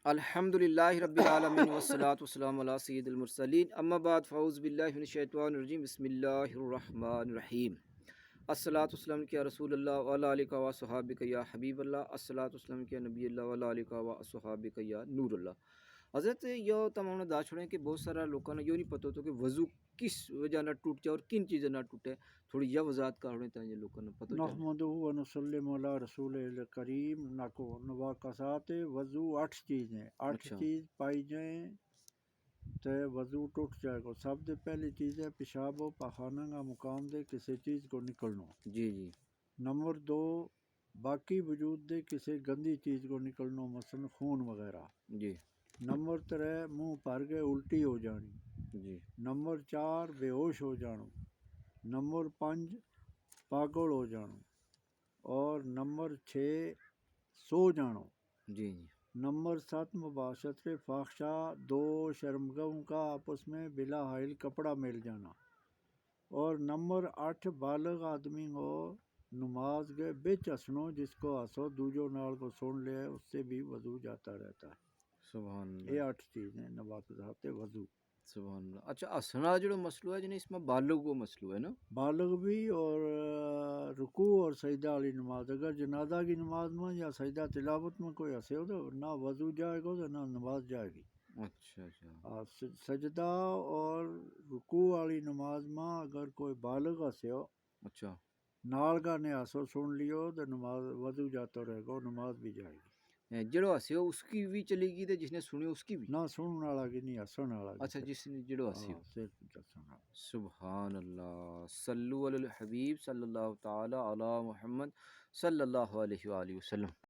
الحمد للہ رب العالمین والصلاة والسلام علی سید المرسلین اما بعد فاعوذ باللہ من الشیطان الرجیم بسم اللہ الرحمن الرحیم الصلاۃ والسلام کیا رسول اللہ وعلی آلہ و صحابہ یا حبیب اللہ الصلاۃ والسلام کیا نبی اللہ وعلی آلہ و صحابہ یا نور اللہ حضرت یہ تمام نے دا چھوڑیں کہ بہت سارا لوگوں نے یہ نہیں پتہ ہوتا کہ وضو کس وجہ نہ ٹوٹ جائے اور کن چیزیں نہ ٹوٹے تھوڑی یہ وضاحت کر رہے ہیں لوگوں نے پتہ چل نحمدہ و نسلم علی رسول الکریم نواقصات وضو 8 چیزیں 8 اچھا چیز پائی جائیں تو وضو ٹوٹ جائے گا۔ سب سے پہلی چیز ہے پیشاب و پاخانہ کا مقام دے کسی چیز کو نکلنا۔ جی جی نمبر 2 باقی وجود دے کسی گندی چیز کو نکلنا، مثلا خون وغیرہ۔ جی نمبر 3 منہ بھر کے الٹی ہو جانی۔ جی نمبر 4 بے ہوش ہو جانا۔ نمبر 5 پاگل ہو جانا، اور نمبر 6 سو جانا۔ جی جی نمبر 7 مباشرت فاحشہ دو شرمگاہوں کا آپس میں بلا حائل کپڑا مل جانا۔ اور نمبر 8 بالغ آدمی کو نماز کے بچ ہنسنو، جس کو ہنسو دوجو نال کو سن لے اس سے بھی وضو جاتا رہتا ہے۔ سبحان یہ اللہ 8 چیزیں نواقصات وضو۔ سبحان اللہ۔ اچھا ہسنا جو مسئلہ ہے جنہیں اس میں بالغ کو مسئلہ ہے نا؟ بالغ بھی، اور رکوع اور سجدہ والی نماز، اگر جنازہ کی نماز میں یا سجدہ تلاوت میں کوئی ہنسے ہو تو نہ وضو جائے گا تو نہ نماز جائے گی۔ اچھا اچھا سجدہ اور رکوع والی نماز میں اگر کوئی بالغ ہنسے ہو اچھا نال کا نے ہنسو سن لیو تو نماز وضو جاتا رہے گا اور نماز بھی جائے گی۔ جڑو ہسے ہو اس کی بھی چلے گی تو جس نے سنی اس کی بھی؟ نہ سننے والا کی نہیں، ہسن والا کی اچھا صرف۔ جس نے جڑو ہسے ہو۔ صرف ہسن والا۔ سبحان اللہ، صلو علی الحبیب صلی اللہ تعالی علی محمد صلی اللہ علیہ وآلہ وسلم۔